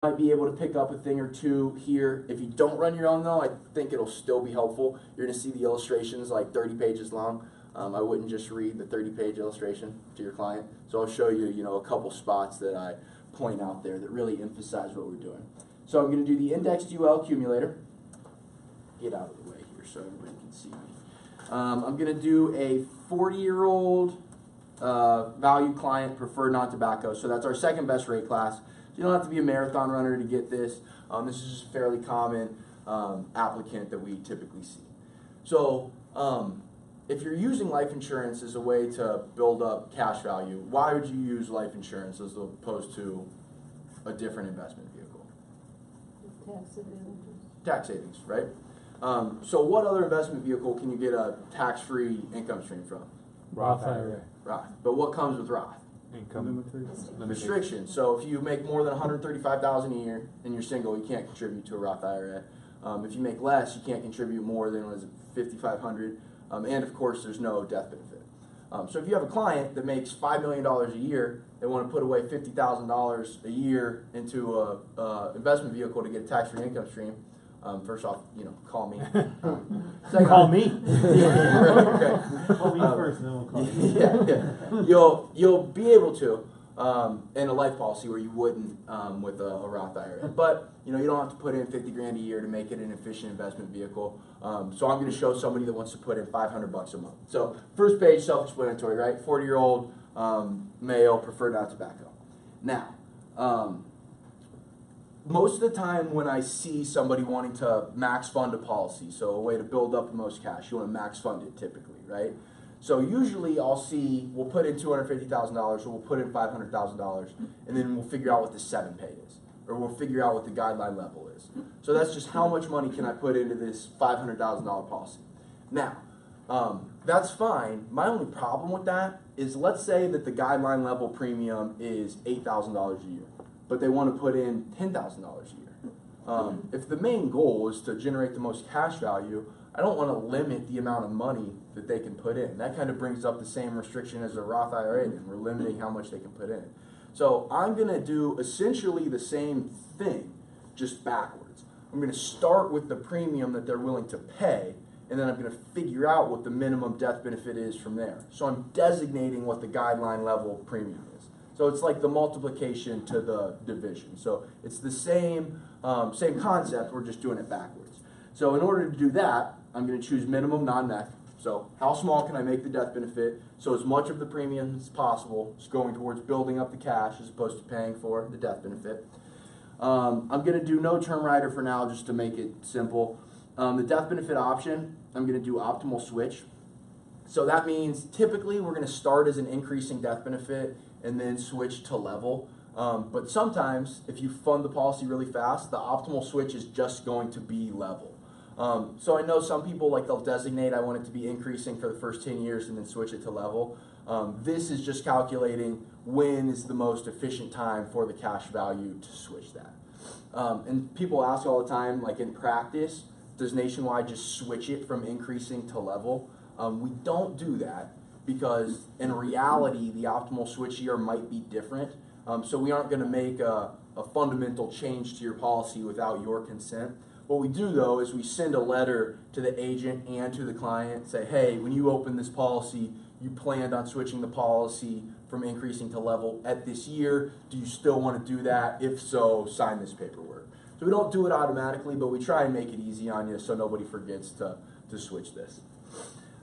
might be able to pick up a thing or two here. If you don't run your own though, I think it'll still be helpful. You're going to see the illustrations like 30 pages long. I wouldn't just read the 30-page illustration to your client. So I'll show you, a couple spots that I point out there that really emphasize what we're doing. So I'm going to do the indexed UL accumulator. Get out of the way here so everybody can see me. I'm going to do a 40-year-old value client preferred non-tobacco. So that's our second best rate class. So you don't have to be a marathon runner to get this. This is just a fairly common applicant that we typically see. So if you're using life insurance as a way to build up cash value, why would you use life insurance as opposed to a different investment vehicle? Tax advantages. Tax savings, right? So what other investment vehicle can you get a tax-free income stream from? Roth IRA. Roth. But what comes with Roth? Income Restrictions. So if you make more than $135,000 a year and you're single, you can't contribute to a Roth IRA. If you make less, you can't contribute more than $5,500. And of course, there's no death benefit. So if you have a client that makes $5 million a year, they want to put away $50,000 a year into a investment vehicle to get a tax-free income stream. First off, call me. Call me. Okay. Call me first, and then we'll call you. Yeah. You'll be able to in a life policy where you wouldn't with a Roth IRA. But you don't have to put in 50 grand a year to make it an efficient investment vehicle. So I'm going to show somebody that wants to put in $500 a month. So first page, self-explanatory, right? 40-year-old male, preferred non-tobacco. Now. Most of the time when I see somebody wanting to max fund a policy, so a way to build up the most cash, you want to max fund it typically, right? So usually I'll see, we'll put in $250,000 or we'll put in $500,000 and then we'll figure out what the 7-pay is, or we'll figure out what the guideline level is. So that's just how much money can I put into this $500,000 policy. Now, that's fine. My only problem with that is, let's say that the guideline level premium is $8,000 a year, but they want to put in $10,000 a year. If the main goal is to generate the most cash value, I don't want to limit the amount of money that they can put in. That kind of brings up the same restriction as a Roth IRA, then we're limiting how much they can put in. So I'm going to do essentially the same thing, just backwards. I'm going to start with the premium that they're willing to pay, and then I'm going to figure out what the minimum death benefit is from there. So I'm designating what the guideline level premium is. So it's like the multiplication to the division. So it's the same concept, we're just doing it backwards. So in order to do that, I'm going to choose minimum non-nec. So how small can I make the death benefit? So as much of the premium as possible is going towards building up the cash as opposed to paying for the death benefit. I'm going to do no term rider for now just to make it simple. The death benefit option, I'm going to do optimal switch. So that means typically we're going to start as an increasing death benefit and then switch to level. But sometimes, if you fund the policy really fast, the optimal switch is just going to be level. So I know some people, they'll designate, I want it to be increasing for the first 10 years and then switch it to level. This is just calculating when is the most efficient time for the cash value to switch that. And people ask all the time, in practice, does Nationwide just switch it from increasing to level? We don't do that, because in reality, the optimal switch year might be different. So we aren't going to make a fundamental change to your policy without your consent. What we do, though, is we send a letter to the agent and to the client, say, hey, when you open this policy, you planned on switching the policy from increasing to level at this year. Do you still want to do that? If so, sign this paperwork. So we don't do it automatically, but we try and make it easy on you so nobody forgets to switch this.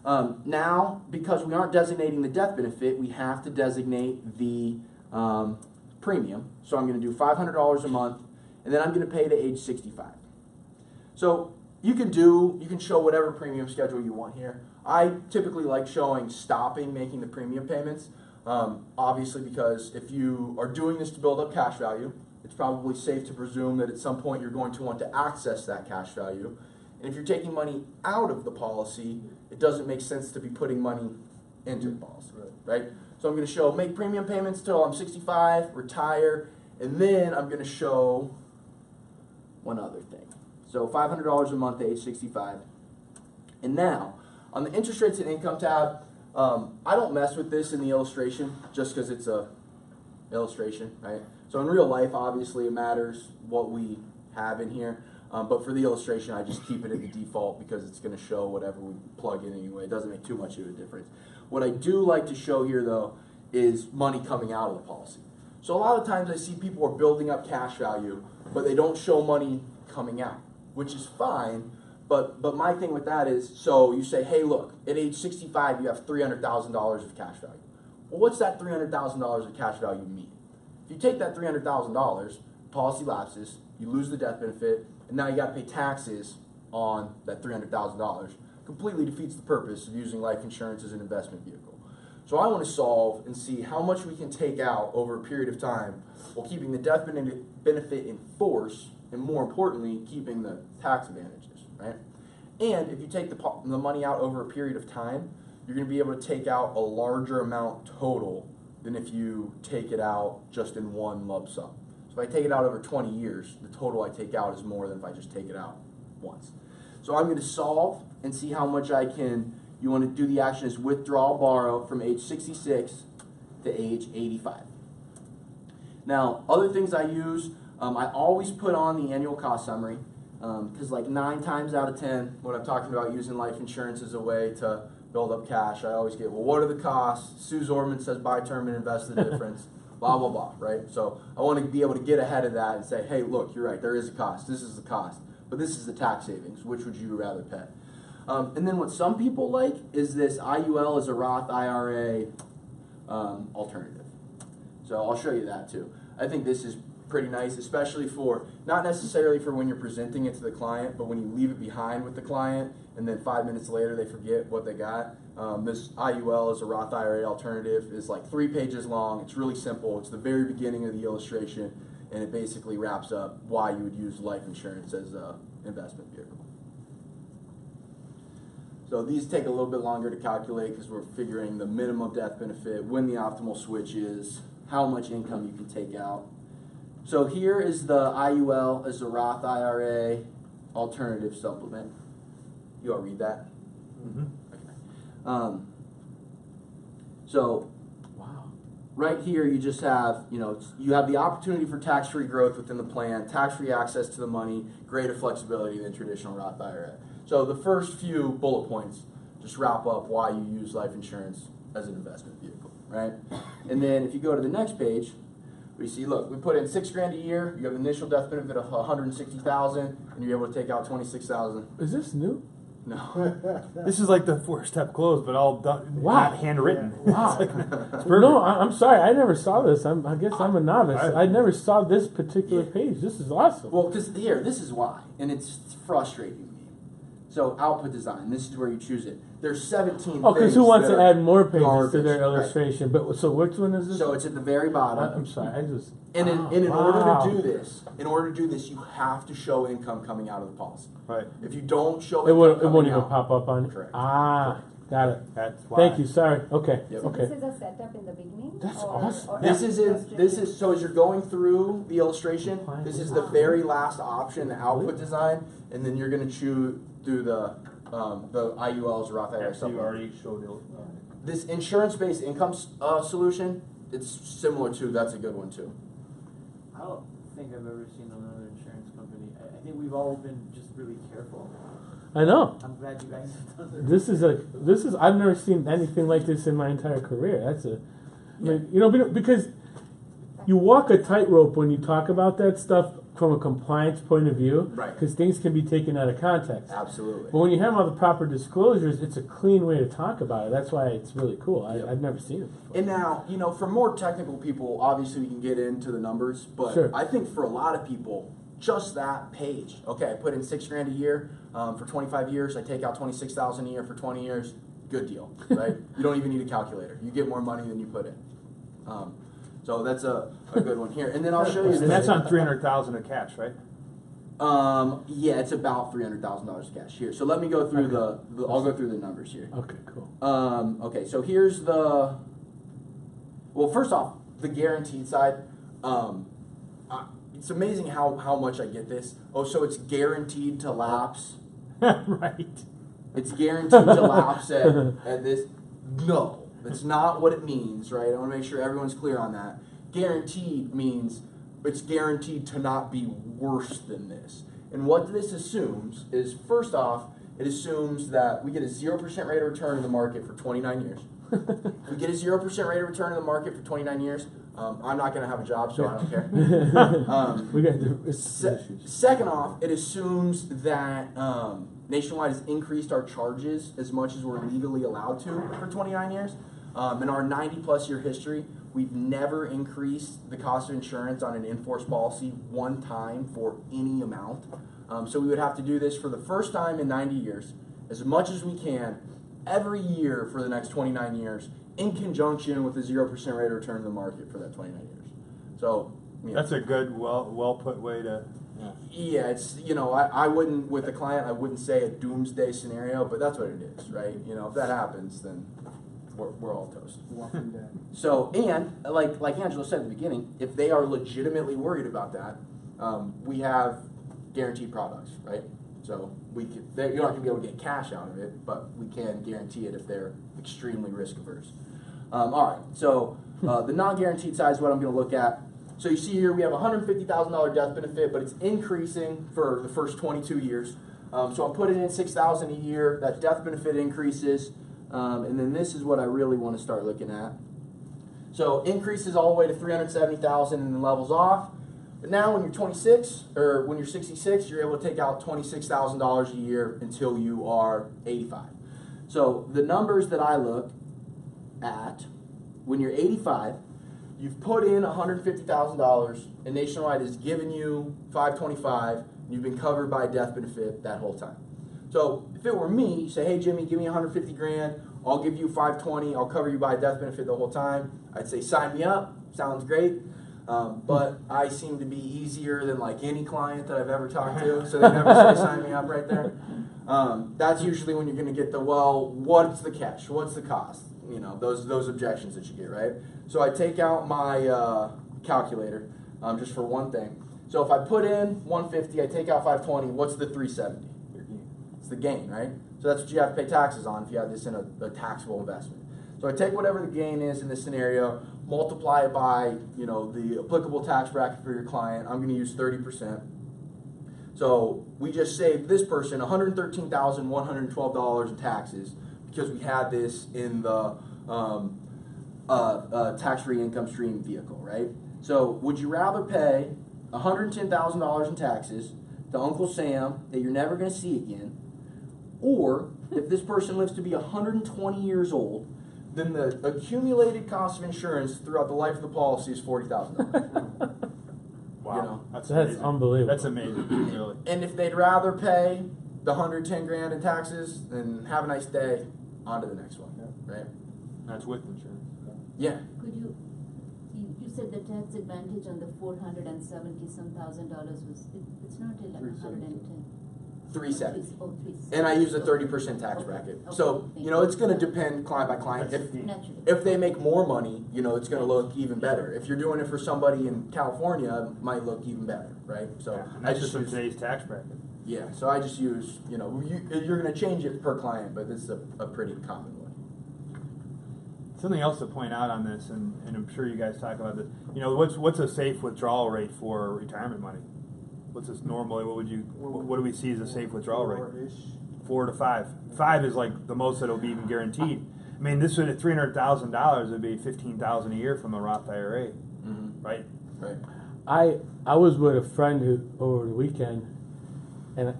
Now, because we aren't designating the death benefit, we have to designate the premium. So I'm going to do $500 a month, and then I'm going to pay to age 65. So you can show whatever premium schedule you want here. I typically like showing stopping making the premium payments, obviously, because if you are doing this to build up cash value, it's probably safe to presume that at some point you're going to want to access that cash value. And if you're taking money out of the policy, it doesn't make sense to be putting money into the policy, right? So I'm going to show make premium payments till I'm 65, retire, and then I'm going to show one other thing. So $500 a month to age 65. And now, on the interest rates and income tab, I don't mess with this in the illustration just because it's a illustration, right? So in real life, obviously, it matters what we have in here. But for the illustration, I just keep it at the default because it's going to show whatever we plug in anyway. It doesn't make too much of a difference. What I do like to show here, though, is money coming out of the policy. So a lot of times I see people are building up cash value, but they don't show money coming out, which is fine. But my thing with that is, so you say, hey, look, at age 65, you have $300,000 of cash value. Well, what's that $300,000 of cash value mean? If you take that $300,000, policy lapses, you lose the death benefit, and now you got to pay taxes on that $300,000. Completely defeats the purpose of using life insurance as an investment vehicle. So I want to solve and see how much we can take out over a period of time while keeping the death benefit in force, and more importantly, keeping the tax advantages, right? And if you take the money out over a period of time, you're going to be able to take out a larger amount total than if you take it out just in one lump sum. So if I take it out over 20 years, the total I take out is more than if I just take it out once. So I'm going to solve and see how much I can. You want to do the action is withdraw, borrow from age 66 to age 85. Now, other things I use, I always put on the annual cost summary because like 9 times out of 10, when I'm talking about using life insurance as a way to build up cash, I always get, well, what are the costs? Sue Zorman says buy term and invest the difference, blah, blah, blah, right? So I want to be able to get ahead of that and say, hey, look, you're right, there is a cost. This is the cost, but this is the tax savings. Which would you rather pay? And then what some people like is this IUL as a Roth IRA alternative. So I'll show you that too. I think this is pretty nice, especially for, not necessarily for when you're presenting it to the client, but when you leave it behind with the client and then 5 minutes later they forget what they got. This IUL as a Roth IRA alternative is like 3 pages long. It's really simple. It's the very beginning of the illustration, and it basically wraps up why you would use life insurance as an investment vehicle. So these take a little bit longer to calculate because we're figuring the minimum death benefit, when the optimal switch is, how much income you can take out. So here is the IUL as a Roth IRA alternative supplement. You all read that? Mm-hmm. Okay. So wow. Right here you just have, you have the opportunity for tax-free growth within the plan, tax-free access to the money, greater flexibility than traditional Roth IRA. So the first few bullet points just wrap up why you use life insurance as an investment vehicle, right? And then if you go to the next page, we see, look, we put in $6 grand a year. You have an initial death benefit of $160,000, and you're able to take out $26,000. Is this new? No. This is like the 4-step close, but all done, Wow. not handwritten. Wow. It's perfect. No, I'm sorry. I never saw this. I guess I'm a novice. I never saw this particular page. This is awesome. Well, because here, this is why, and it's frustrating me. So output design, this is where you choose it. There's 17 Oh, because things who wants that to are add more pages to garbage, their right. illustration? But so which one is this? So it's at the very bottom. I'm sorry. I just. And in Wow. order to do this, you have to show income coming out of the policy. Right. If you don't show It income won't coming even out, pop up on it. Correct. Ah, got it. That's why. Thank you. Sorry. Okay. Yep. So Okay. this is a setup in the beginning? That's or- awesome. or This after is so as you're going through the illustration, this is the Wow. very last option, the output design, and then you're going to choose through the IULs, Roth IRA. Actually, you already showed it. This insurance-based income solution, it's similar to, that's a good one too. I don't think I've ever seen another insurance company. I think we've all been just really careful. I know. I'm glad you guys have done it. This is. I've never seen anything like this in my entire career. That's a. I mean, because you walk a tightrope when you talk about that stuff from a compliance point of view, Right. Because things can be taken out of context. Absolutely. But when you have all the proper disclosures, it's a clean way to talk about it. That's why it's really cool. Yep. I've never seen it before. And now, for more technical people, obviously we can get into the numbers, but Sure. I think for a lot of people, just that page. Okay, I put in $6 grand a year for 25 years. I take out $26,000 a year for 20 years. Good deal, right? You don't even need a calculator. You get more money than you put in. So that's a good one here. And then I'll show you. And that's on $300,000 of cash, right? Yeah, it's about $300,000 cash here. So let me go through I'll go through the numbers here. Okay, cool. Okay, so here's well, first off, the guaranteed side. It's amazing how much I get this. Oh, so it's guaranteed to lapse. Right. It's guaranteed to lapse at this. No, that's not what it means, right? I want to make sure everyone's clear on that. Guaranteed means it's guaranteed to not be worse than this. And what this assumes is, first off, it assumes that we get a 0% rate of return in the market for 29 years. If we get a 0% rate of return in the market for 29 years, I'm not going to have a job, so I don't care. We got the issues. Second off, it assumes that Nationwide has increased our charges as much as we're legally allowed to for 29 years. In our 90-plus year history, we've never increased the cost of insurance on an in-force policy one time for any amount. So we would have to do this for the first time in 90 years, as much as we can, every year for the next 29 years, in conjunction with a 0% rate of return in the market for that 29 years. So, you know, That's a good, well put way to. yeah, it's, you know, I wouldn't, with the client, I wouldn't say a doomsday scenario, but that's what it is, right? You know, if that happens, then we're all toast. Walking Dead. So, and like Angelo said at the beginning, if they are legitimately worried about that, we have guaranteed products, right? So you're not gonna be able to get cash out of it, but we can guarantee it if they're extremely risk averse. All right, so the non-guaranteed side is what I'm gonna look at. So you see here we have a $150,000 death benefit, but it's increasing for the first 22 years. So I'm putting in $6,000 a year. That death benefit increases, and then this is what I really want to start looking at. So increases all the way to $370,000 and then levels off. But now when you're 26 or when you're 66, you're able to take out $26,000 a year until you are 85. So the numbers that I look at when you're 85. You've put in $150,000, and Nationwide has given you $525,000, and you've been covered by a death benefit that whole time. So if it were me, you say, hey Jimmy, give me $150,000, I'll give you $520,000, I'll cover you by a death benefit the whole time. I'd say sign me up, sounds great. But I seem to be easier than like any client that I've ever talked to, so they never say sign me up right there. That's usually when you're going to get the, well, what's the catch? What's the cost? You know, those objections that you get, right? So I take out my calculator just for one thing. So if I put in 150, I take out 520, what's the 370? It's the gain, right? So that's what you have to pay taxes on if you have this in a taxable investment. So I take whatever the gain is in this scenario, multiply it by, you know, the applicable tax bracket for your client. I'm going to use 30%. So we just saved this person $113,112 in taxes because we had this in the tax-free income stream vehicle, right? So would you rather pay $110,000 in taxes to Uncle Sam that you're never going to see again, or if this person lives to be 120 years old, then the accumulated cost of insurance throughout the life of the policy is $40,000. Wow, You know? That's amazing. unbelievable. That's amazing, really. And if they'd rather pay the $110,000 in taxes, then have a nice day, on to the next one, right? That's with insurance. Yeah. Could you said the tax advantage on the $470-some thousand was, it's not 110. 370. Oh, 370. And I use a 30% tax bracket. Okay. So, you know, it's going to depend client by client. Naturally. If they make more money, you know, it's going to look even better. If you're doing it for somebody in California, it might look even better, right? So And I that's just just from use, today's tax bracket. yeah, so I just use, you know, you're going to change it per client, but this is a pretty common one. Something else to point out on this, and I'm sure you guys talk about this. You know, what's a safe withdrawal rate for retirement money? What's this normally? What do we see as a safe withdrawal rate? 4 to 5. 5 is like the most that'll be even guaranteed. I mean, this would at $300,000 would be $15,000 a year from a Roth IRA, right? Right. I was with a friend who over the weekend, and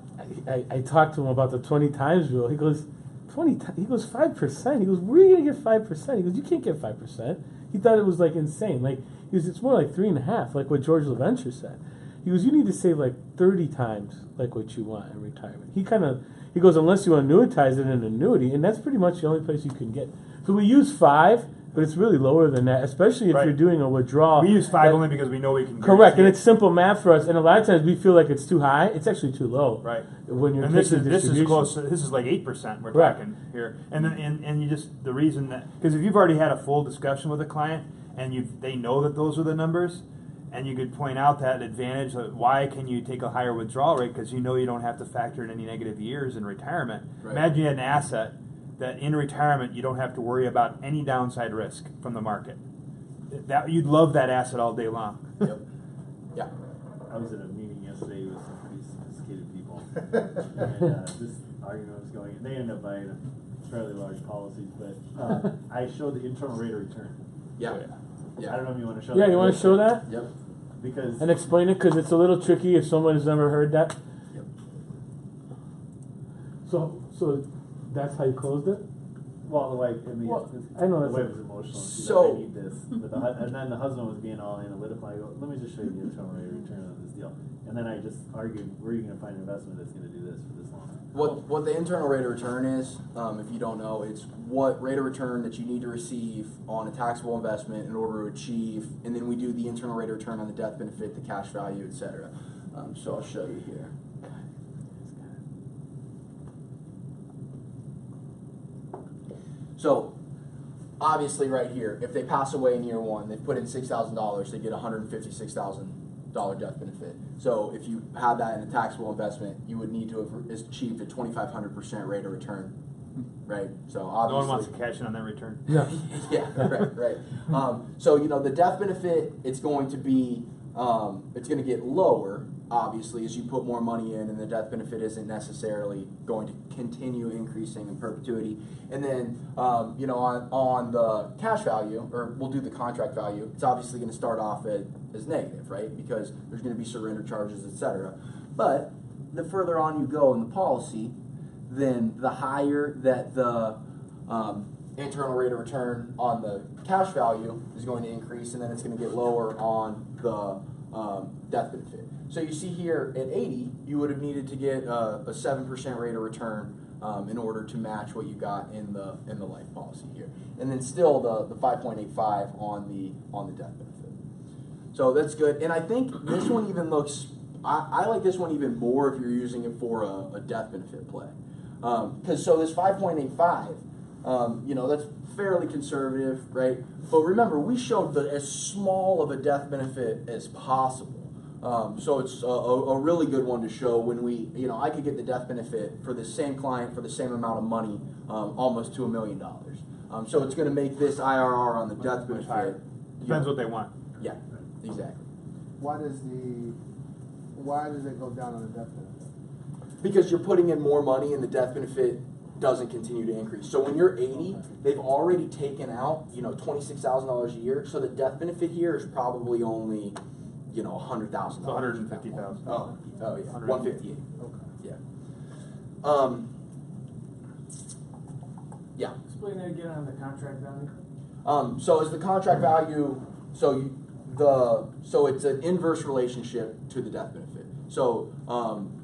I talked to him about the 20 times rule. He goes, 20. He goes 5%. He goes, where are you gonna get 5%? He goes, you can't get 5%. He thought it was like insane. Like he goes, it's more like 3.5, like what George LaVenture said. He goes, you need to save like 30 times like what you want in retirement. He goes, unless you annuitize it in an annuity, and that's pretty much the only place you can get. So we use 5, but it's really lower than that, especially if Right. you're doing a withdrawal. We use 5 only because we know we can. Correct, guarantee and it. it's simple math for us. And a lot of times we feel like it's too high. It's actually too low. Right. When you're And this taking is distribution. close. This is like 8%. We're Correct. talking here, and then and you just the reason that because if you've already had a full discussion with a client and they know that those are the numbers, and you could point out that advantage. Why can you take a higher withdrawal rate? Because you know you don't have to factor in any negative years in retirement. Right. Imagine you had an asset that in retirement you don't have to worry about any downside risk from the market. That you'd love that asset all day long. Yep. was in a meeting yesterday with some pretty sophisticated people, and this argument was going. They ended up buying a fairly large policy, but I showed the internal rate of return. Yeah. I don't know if you want to show. Yeah, that. you want to show that? Yep. Because And explain it, because it's a little tricky if someone has never heard that. Yep. So that's how you closed it? well, like I mean, Well, it's, I know the that's wife was emotional. She's So- like, I need this, but and then the husband was being all analytical. I go, let me just show you the internal rate of return on this deal, and then I just argued, where are you going to find an investment that's going to do this for this long? What the internal rate of return is, if you don't know, it's what rate of return that you need to receive on a taxable investment in order to achieve, and then we do the internal rate of return on the death benefit, the cash value, etc. So I'll show you here. So obviously right here, if they pass away in year one, they put in $6,000, they get $156,000 death benefit. So if you had that in a taxable investment, you would need to have achieved a 2,500% rate of return, right? So obviously, No one wants to cash in on that return. Yeah. yeah, right. So you know the death benefit, it's going to be, it's going to get lower, obviously, as you put more money in, and the death benefit isn't necessarily going to continue increasing in perpetuity. And then, you know, on the cash value, or we'll do the contract value, it's obviously going to start off as negative, right? Because there's going to be surrender charges, etc. But the further on you go in the policy, then the higher that the internal rate of return on the cash value is going to increase, and then it's going to get lower on the death benefit. So you see here at 80, you would have needed to get a 7% rate of return in order to match what you got in the life policy here, and then still the 5.85 on the death benefit. So that's good, and I think this one even looks. I like this one even more if you're using it for a death benefit play, because so this 5.85, you know, that's fairly conservative, right? But remember, we showed as small of a death benefit as possible. So it's a really good one to show when we, you know, I could get the death benefit for the same client for the same amount of money, almost to $1 million. So it's going to make this IRR on the death benefit higher. Depends what they want. Yeah, exactly. Why does it go down on the death benefit? Because you're putting in more money and the death benefit doesn't continue to increase. So when you're 80, they've already taken out, you know, $26,000 a year. So the death benefit here is probably only, you know, $100,000. It's $150,000. Oh, yeah, 158. Okay. Yeah. Yeah. Explain that again on the contract value. So as the contract value, so it's an inverse relationship to the death benefit. So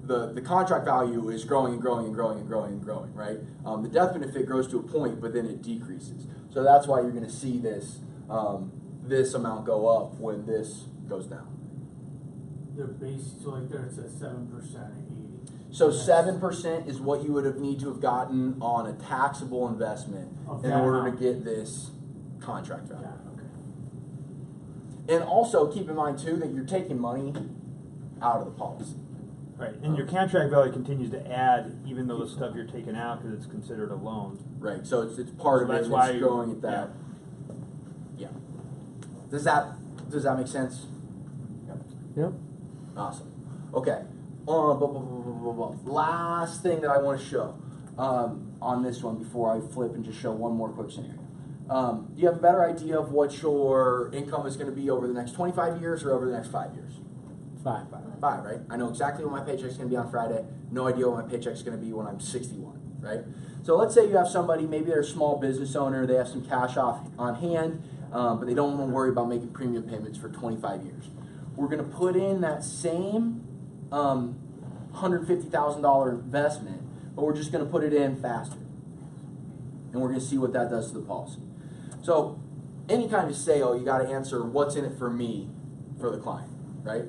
the contract value is growing and growing and growing and growing and growing, right? The death benefit grows to a point, but then it decreases. So that's why you're going to see this this amount go up when this goes down. Their base, so like there it says 7% at 80. So 7% is what you would have need to have gotten on a taxable investment Of in that order to amount. get this contract value. Yeah, okay. And also keep in mind too that you're taking money out of the policy. Right, and your contract value continues to add even though the stuff you're taking out because it's considered a loan. Right. So it's part So of it. that's And why it's growing at that. Yeah. Does that make sense? Yep. Awesome. Okay. Last thing that I want to show on this one before I flip and just show one more quick scenario. Do you have a better idea of what your income is going to be over the next 25 years or over the next 5 years? 5. 5, right? I know exactly what my paycheck's going to be on Friday. No idea what my paycheck's going to be when I'm 61, right? So let's say you have somebody, maybe they're a small business owner, they have some cash on hand, but they don't want to worry about making premium payments for 25 years. We're going to put in that same $150,000 investment, but we're just going to put it in faster. And we're going to see what that does to the policy. So any kind of sale, you got to answer what's in it for me, for the client, right?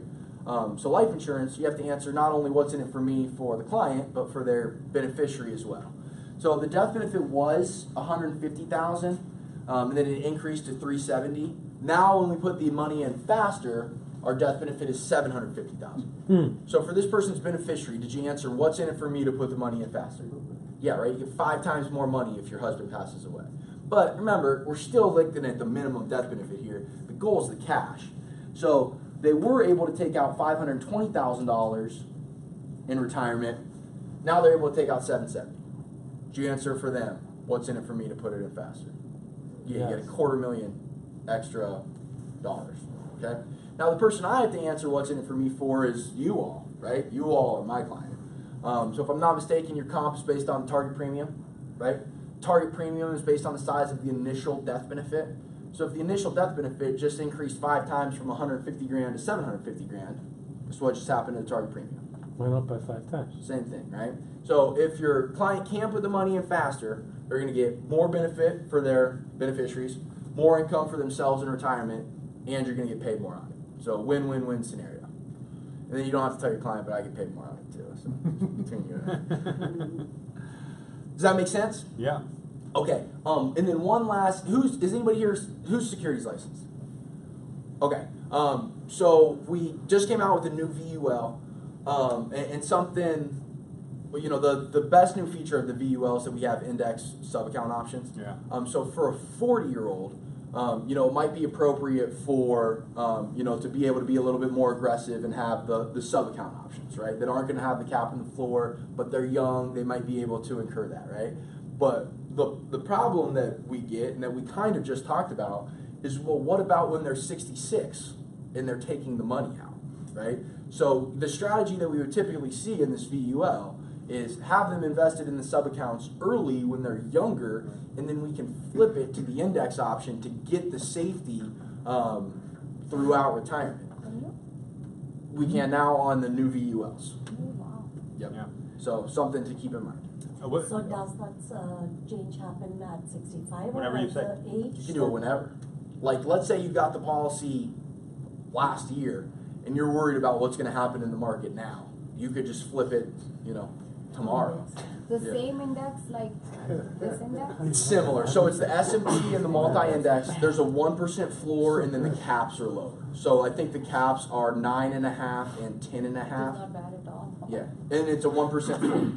So life insurance, you have to answer not only what's in it for me for the client, but for their beneficiary as well. So the death benefit was $150,000, and then it increased to $370,000. Now when we put the money in faster, our death benefit is $750,000. So for this person's beneficiary, did you answer what's in it for me to put the money in faster? Yeah, right? You get 5 times more money if your husband passes away. But remember, we're still looking at the minimum death benefit here. The goal is the cash. So they were able to take out $520,000 in retirement. Now they're able to take out $770,000. Did you answer for them? What's in it for me to put it in faster? You get Yes. $250,000 extra dollars. Okay. Now the person I have to answer what's in it for me for is you all, right? You all are my client. So if I'm not mistaken, your comp is based on target premium, right? Target premium is based on the size of the initial death benefit. So if the initial death benefit just increased 5 times from 150 grand to 750 grand, that's what just happened to the target premium. Went up by 5 times. Same thing, right? So if your client can put the money in faster, they're going to get more benefit for their beneficiaries, more income for themselves in retirement, and you're going to get paid more on it. So win-win-win scenario. And then you don't have to tell your client, but I get paid more on it too. So between you and I. Does that make sense? Yeah. Okay. And then one last. Is anybody here who's securities licensed? Okay. So we just came out with a new VUL, and something. Well, you know, the best new feature of the VUL is that we have index sub-account options. Yeah. So for a 40-year-old, you know, it might be appropriate for, you know, to be able to be a little bit more aggressive and have the sub-account options, right? That aren't going to have the cap on the floor, but they're young, they might be able to incur that, right? But the problem that we get, and that we kind of just talked about, is, well, what about when they're 66 and they're taking the money out, right? So the strategy that we would typically see in this VUL is have them invested in the sub-accounts early when they're younger, and then we can flip it to the index option to get the safety throughout retirement. We can now on the new VULs. Yep. Yeah. So something to keep in mind. So does that change happen at 65 Whenever or you at say. the age? You can do it whenever. Like, let's say you got the policy last year, and you're worried about what's going to happen in the market now. You could just flip it, you know, tomorrow. The Yeah. same index like this index? It's similar. So it's the S&P and the multi-index. There's a 1% floor, and then the caps are lower. So I think the caps are 9.5 and 10.5. It's not bad at all. Yeah, and it's a 1% floor.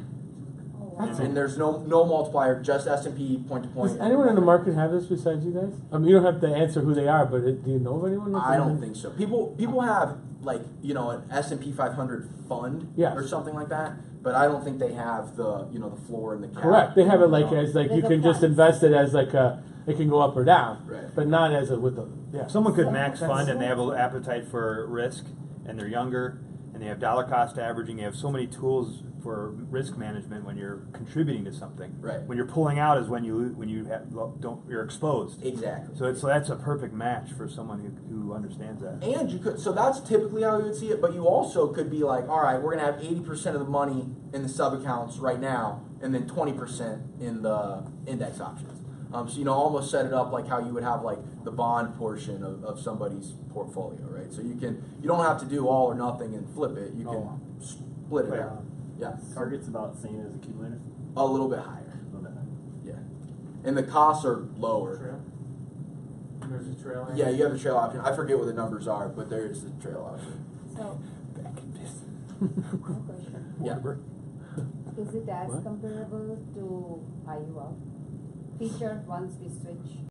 Oh, wow. And there's no multiplier, just S&P point to point. Does anyone in the market have this besides you guys? I mean, you don't have to answer who they are, but do you know of anyone? I don't think so. People have, like, you know, an S&P 500 fund Yes. or something like that, but I don't think they have the, you know, the floor and the cap. Correct. They have it like No. as like you There's a can just fund. invest it as like a it can go up or down, Right. but not as a with the yeah. Someone could max That's- fund and they have an appetite for risk, and they're younger, and they have dollar cost averaging. They have so many tools for risk management when you're contributing to something. Right. When you're pulling out is when you you're exposed. Exactly. So that's a perfect match for someone who understands that. And you could, so that's typically how you would see it, but you also could be like, all right, we're going to have 80% of the money in the sub accounts right now, and then 20% in the index options. So, you know, almost set it up like how you would have like the bond portion of somebody's portfolio, right? So you don't have to do all or nothing and flip it. You can split it out. Yeah. Target's about the same as accumulator? A little bit higher. A little bit higher. Yeah. And the costs are lower. Trail? There's a trail. Yeah, you have the trail option. I forget what the numbers are, but there is the trail option. So, Back in business. one question. Yeah. Is it as What? comparable to IUL? Featured once we switch